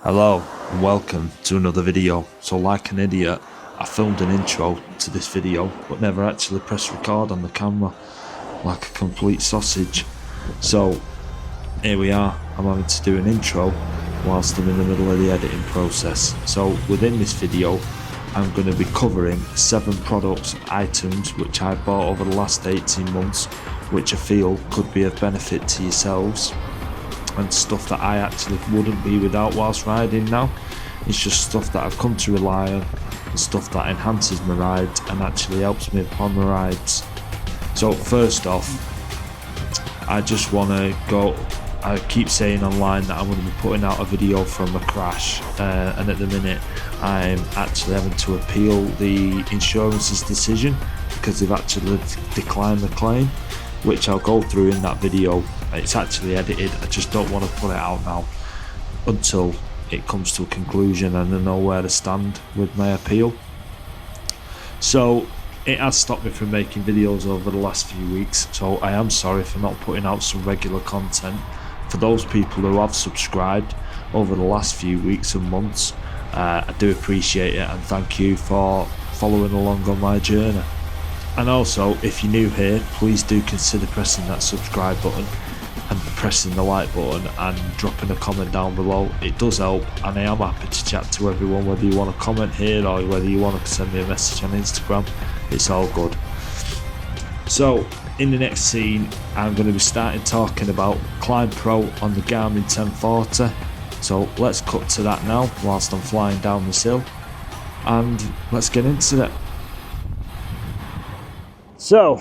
Hello and welcome to another video. So like an idiot, I filmed an intro to this video but never actually pressed record on the camera, like a complete sausage. So here we are, I'm having to do an intro whilst I'm in the middle of the editing process. So within this video I'm going to be covering 7 products, items which I bought over the last 18 months which I feel could be of benefit to yourselves, and stuff that I actually wouldn't be without whilst riding now. It's just stuff that I've come to rely on, and stuff that enhances my rides and actually helps me upon my rides. So first off, I just want to go, I keep saying online that I'm going to be putting out a video from a crash, and at the minute I'm actually having to appeal the insurance's decision because they've actually declined the claim, which I'll go through in that video. It's actually edited, I just don't want to put it out now until it comes to a conclusion and I know where to stand with my appeal. So it has stopped me from making videos over the last few weeks, so I am sorry for not putting out some regular content. For those people who have subscribed over the last few weeks and months, I do appreciate it and thank you for following along on my journey. And also, if you're new here, please do consider pressing that subscribe button and pressing the like button and dropping a comment down below. It does help and I am happy to chat to everyone, whether you want to comment here or whether you want to send me a message on Instagram. It's all good. So in the next scene I'm going to be starting talking about Climb Pro on the Garmin 1040. So let's cut to that now whilst I'm flying down this hill and let's get into it. So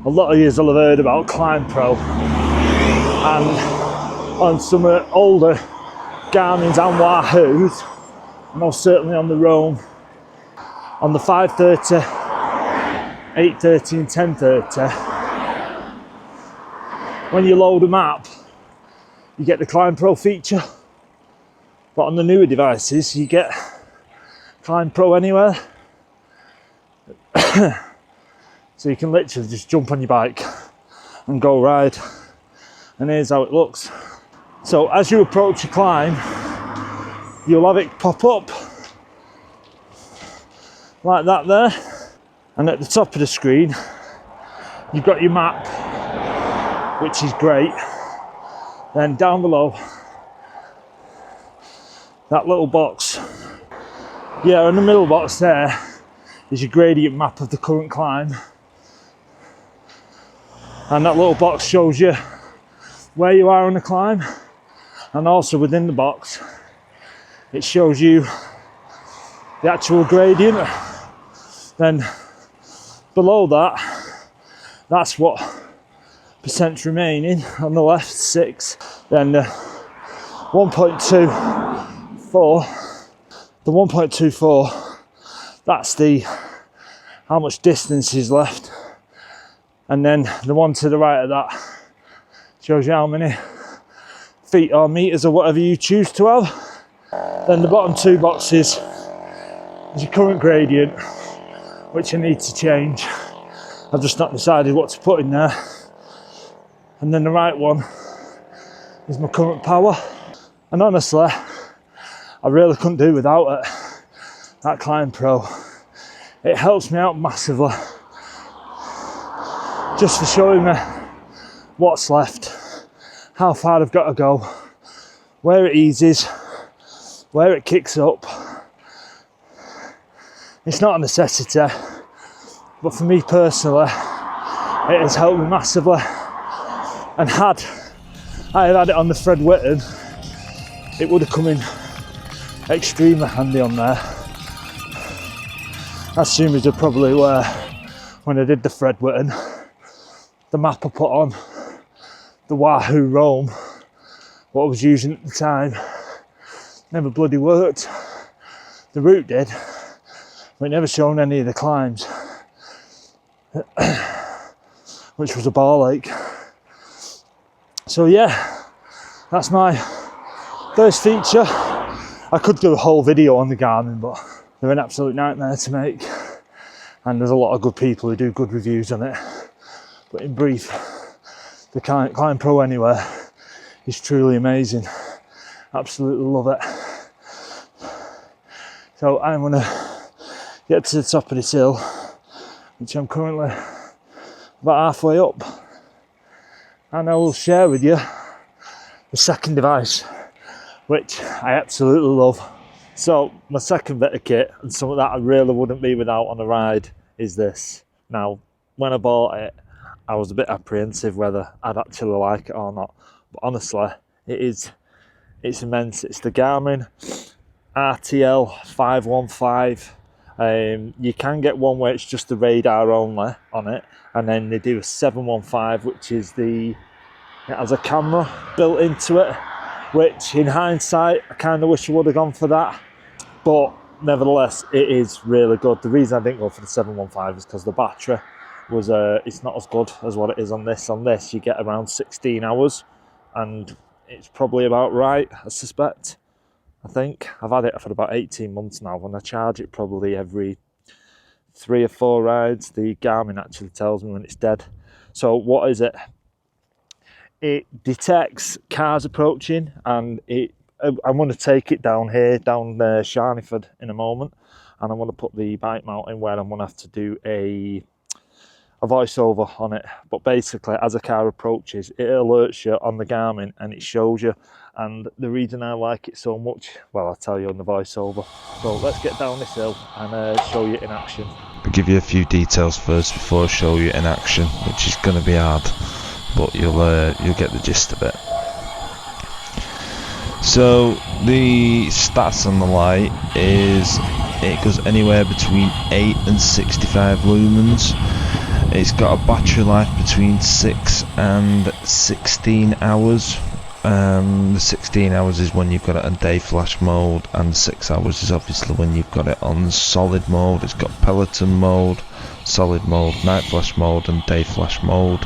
a lot of you will have heard about Climb Pro, and on some older Garmin's and Wahoo's, and most certainly on the Roam, on the 530, 830 and 1030, when you load a map you get the Climb Pro feature, but on the newer devices you get Climb Pro anywhere. So you can literally just jump on your bike and go ride. And here's how it looks. So as you approach a climb, you'll have it pop up like that there. And at the top of the screen, you've got your map, which is great. Then down below, that little box. Yeah, in the middle box there is your gradient map of the current climb. And that little box shows you where you are on the climb, and also within the box it shows you the actual gradient. Then below that, that's what percent's remaining. On the left, 6. Then 1.24, the 1.24, that's the how much distance is left. And then the one to the right of that shows you how many feet or meters or whatever you choose to have. Then the bottom 2 boxes is your current gradient, which I need to change. I've just not decided what to put in there. And then the right one is my current power. And honestly, I really couldn't do without it. That Climb Pro, it helps me out massively, just for showing me what's left, how far I've got to go, where it eases, where it kicks up. It's not a necessity, but for me personally, it has helped me massively. And had I had it on the Fred Whitten, it would have come in extremely handy on there. As soon as I probably were when I did the Fred Whitten. The map I put on the Wahoo Roam, what I was using at the time, never bloody worked. The route did, but it never shown any of the climbs, which was a ball ache. So yeah, that's my first feature. I could do a whole video on the Garmin, but they're an absolute nightmare to make, and there's a lot of good people who do good reviews on it. But in brief, the Climb Pro Anywhere is truly amazing. Absolutely love it. So I'm gonna get to the top of this hill, which I'm currently about halfway up, and I will share with you the second device, which I absolutely love. So my second bit of kit, and something that I really wouldn't be without on a ride, is this. Now, when I bought it, I was a bit apprehensive whether I'd actually like it or not, but honestly, it's immense. It's the Garmin RTL 515. You can get one where it's just the radar only on it, and then they do a 715, which is it has a camera built into it, which in hindsight I kind of wish I would have gone for that, but nevertheless it is really good. The reason I didn't go for the 715 is because the battery was it's not as good as what it is on this. On this you get around 16 hours, and it's probably about right, I suspect. I think I've had it for about 18 months now, and I charge it probably every 3 or 4 rides. The Garmin actually tells me when it's dead. So what is it? It detects cars approaching, and I'm going to take it down here, down Sharneyford in a moment, and I'm going to put the bike mount in where I'm going to have to do a voiceover on it. But basically, as a car approaches, it alerts you on the Garmin and it shows you. And the reason I like it so much, well, I'll tell you on the voiceover. So let's get down this hill and show you in action. I'll give you a few details first before I show you in action, which is going to be hard, but you'll get the gist of it. So the stats on the light is it goes anywhere between 8 and 65 lumens. It's got a battery life between 6 and 16 hours. The 16 hours is when you've got it on day flash mode, and 6 hours is obviously when you've got it on solid mode. It's got peloton mode, solid mode, night flash mode and day flash mode.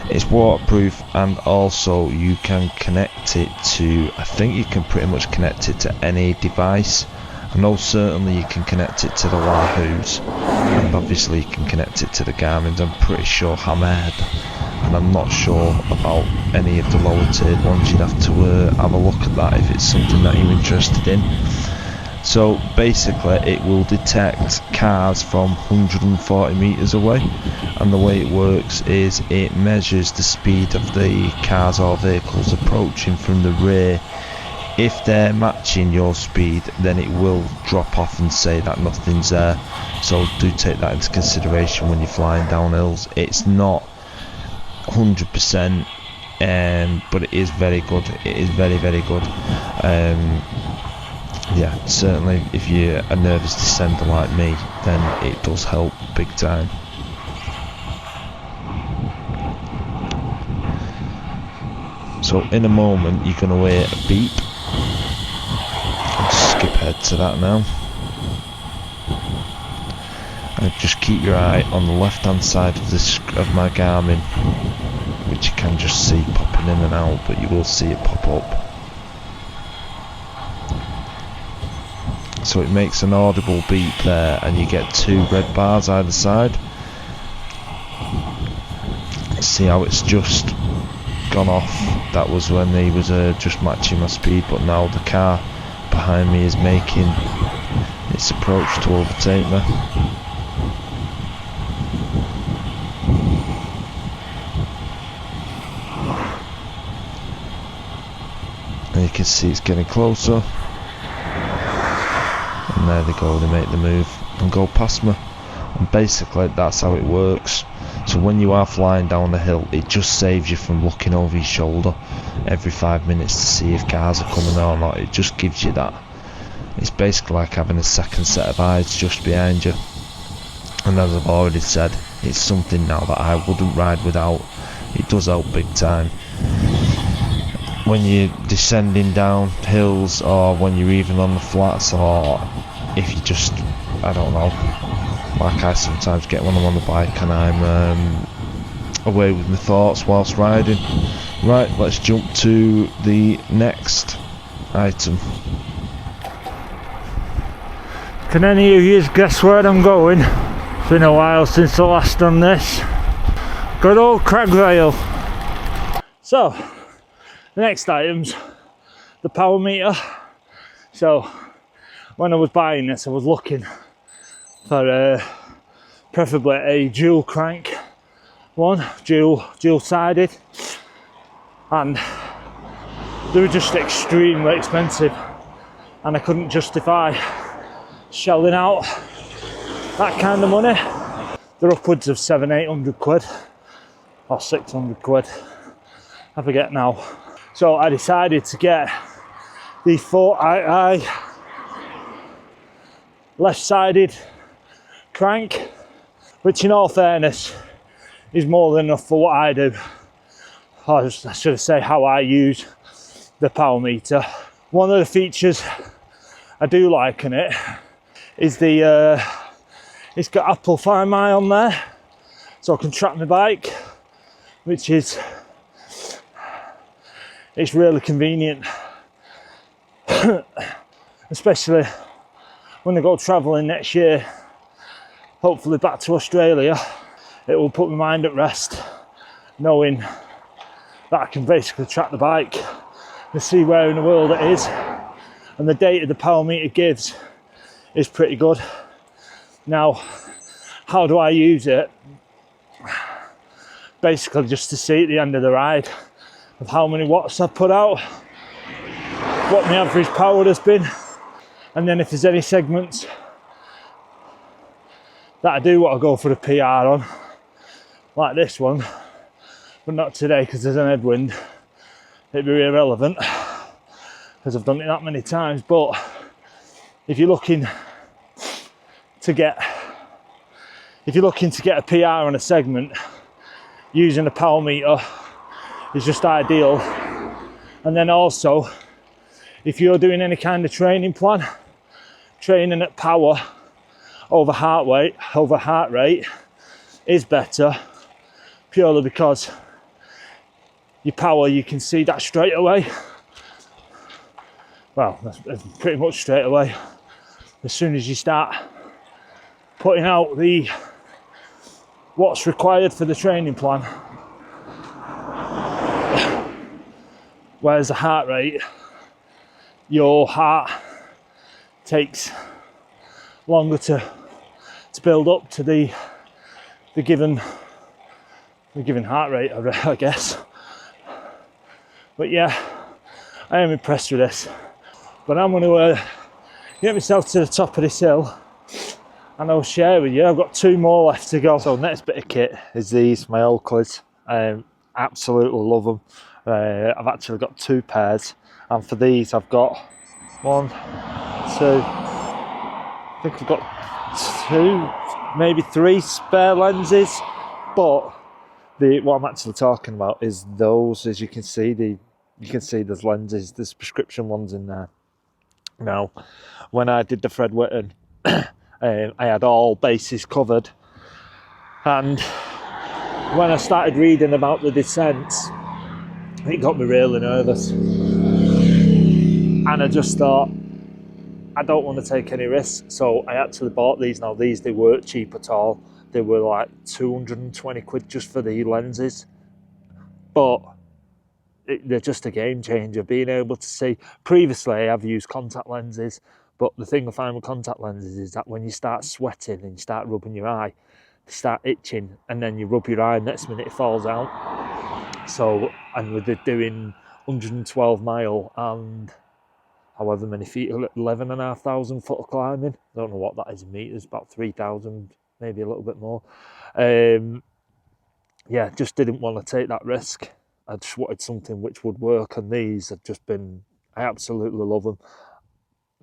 It's waterproof, and also you can connect it to, I think you can pretty much connect it to any device. I know certainly you can connect it to the Wahoos, and obviously you can connect it to the Garmins. I'm pretty sure Hammerhead, and I'm not sure about any of the lower tiered ones. You'd have to have a look at that if it's something that you're interested in. So basically it will detect cars from 140 metres away, and the way it works is it measures the speed of the cars or vehicles approaching from the rear. If they're matching your speed, then it will drop off and say that nothing's there. So do take that into consideration when you're flying down hills. It's not 100%, but it is very good. It is very, very good. Yeah, certainly if you're a nervous descender like me, then it does help big time. So in a moment you're going to hear a beep. I'll just skip ahead to that now. And just keep your eye on the left hand side of my Garmin, which you can just see popping in and out, but you will see it pop up. So it makes an audible beep there, and you get 2 red bars either side. See how it's just gone off? That was when he was just matching my speed, but now the car behind me is making its approach to overtake me. And you can see it's getting closer. And there they go, they make the move and go past me. And basically that's how it works. So when you are flying down the hill, it just saves you from looking over your shoulder every 5 minutes to see if cars are coming or not. It just gives you that. It's basically like having a second set of eyes just behind you. And as I've already said, it's something now that I wouldn't ride without. It does help big time. When you're descending down hills, or when you're even on the flats, or if you just, I don't know, like I sometimes get when I'm on the bike and I'm away with my thoughts whilst riding. Right, let's jump to the next item. Can any of you guess where I'm going? It's been a while since I last done this. Good old Crag Rail. So, the next items, the power meter. So when I was buying this, I was looking for preferably a dual crank one, dual sided, and they were just extremely expensive, and I couldn't justify shelling out that kind of money. They're upwards of 700-800 quid or 600 quid, I forget now. So I decided to get the 4ii left-sided crank, which in all fairness is more than enough for what I do. Or I should say how I use the power meter. One of the features I do like in it is the it's got Apple Find My on there, so I can track my bike, which is it's really convenient. Especially when I go travelling next year, hopefully back to Australia. It will put my mind at rest knowing that I can basically track the bike and see where in the world it is, and the data the power meter gives is pretty good. Now, how do I use it? Basically just to see at the end of the ride of how many watts I've put out, what my average power has been, and then if there's any segments that I do want to go for a PR on, like this one, but not today because there's an headwind, it'd be irrelevant because I've done it that many times. But if you're looking to get a PR on a segment, using a power meter is just ideal. And then also, if you're doing any kind of training plan, training at power over heart rate is better, purely because your power, you can see that straight away. Well, that's pretty much straight away. As soon as you start putting out what's required for the training plan, whereas the heart rate, your heart takes longer to build up to the given heart rate, I guess. But yeah, I am impressed with this. But I'm going to get myself to the top of this hill and I'll share with you. I've got 2 more left to go. So next bit of kit is these, my Oakleys. Absolutely love them. I've actually got 2 pairs, and for these I've got 1, 2, I think I've got 2, maybe 3 spare lenses. But what I'm actually talking about is those, as you can see, there's lenses, there's prescription ones in there. Now, when I did the Fred Whitten, I had all bases covered, and when I started reading about the descents, it got me really nervous, and I just thought, I don't want to take any risks. So I actually bought these. Now these, they weren't cheap at all. They were like 220 quid just for the lenses, but they're just a game changer. Being able to see, previously I've used contact lenses, but the thing I find with contact lenses is that when you start sweating and you start rubbing your eye, they start itching, and then you rub your eye, and next minute it falls out. So, and with it doing 112 mile and however many feet, 11,500 foot of climbing, I don't know what that is in meters, about 3,000, maybe a little bit more. Yeah, just didn't want to take that risk. I just wanted something which would work, and these have just been, I absolutely love them,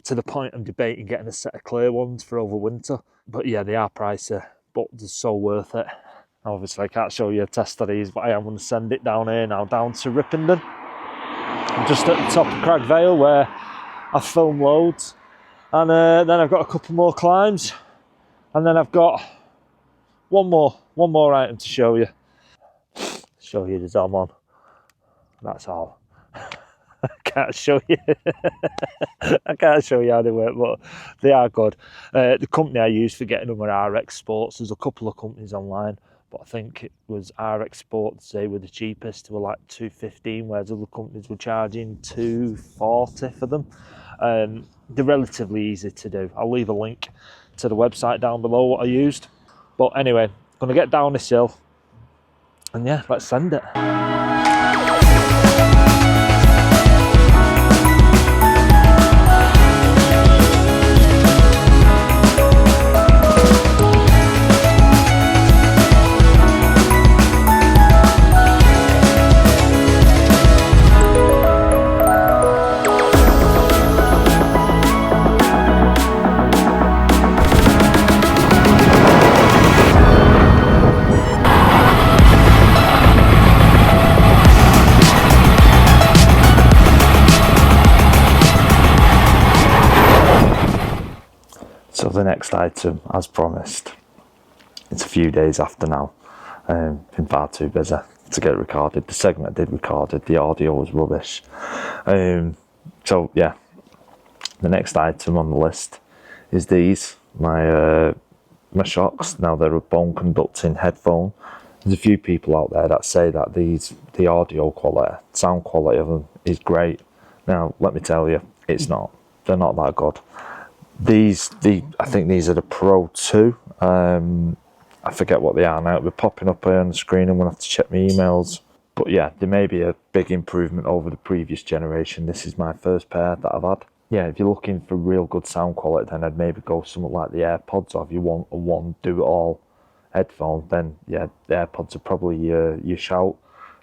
to the point I'm debating getting a set of clear ones for over winter. But yeah, they are pricey, but they're so worth it. Obviously I can't show you a test of these, but I am going to send it down here now, down to Ripponden. I'm just at the top of Crag Vale where I film loads, and then I've got a couple more climbs, and then I've got one more item to show you. Show you the Domane. That's all. I can't show you. I can't show you how they work, but they are good. The company I use for getting them are RX Sports. There's a couple of companies online, but I think it was RX Sports, they were the cheapest. They were like $215, whereas other companies were charging $240 for them. They're relatively easy to do. I'll leave a link to the website down below what I used. But anyway, gonna get down this hill, and yeah, let's send it. So the next item, as promised, it's a few days after now. Been far too busy to get recorded. The segment I did recorded, the audio was rubbish. So yeah, the next item on the list is these, my Shokz. Now they're a bone conducting headphone. There's a few people out there that say that the audio quality, sound quality of them is great. Now let me tell you, it's not. They're not that good. I think these are the Pro 2. I forget what they are now. They're popping up here on the screen. I'm going to have to check my emails. But yeah, there may be a big improvement over the previous generation. This is my first pair that I've had. Yeah, if you're looking for real good sound quality, then I'd maybe go something like the AirPods, or if you want a one do-it-all headphone, then yeah, the AirPods are probably your shout.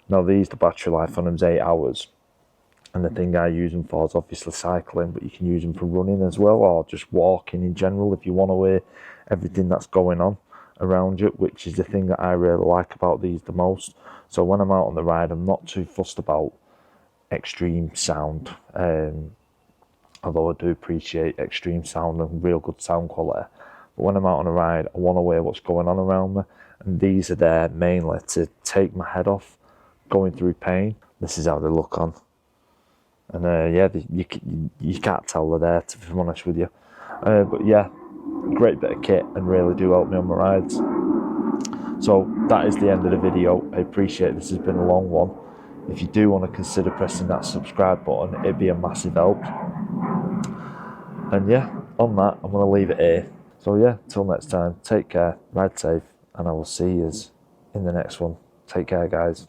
Now these, the battery life on them is 8 hours. And the thing I use them for is obviously cycling, but you can use them for running as well, or just walking in general if you want to hear everything that's going on around you, which is the thing that I really like about these the most. So when I'm out on the ride, I'm not too fussed about extreme sound, although I do appreciate extreme sound and real good sound quality. But when I'm out on a ride, I want to hear what's going on around me, and these are there mainly to take my head off going through pain. This is how they look on. And yeah, you can't tell they're there, to be honest with you. But yeah, great bit of kit and really do help me on my rides. So that is the end of the video. I appreciate this has been a long one. If you do want to consider pressing that subscribe button, it'd be a massive help. And yeah, on that, I'm going to leave it here. So yeah, till next time, take care, ride safe, and I will see you in the next one. Take care, guys.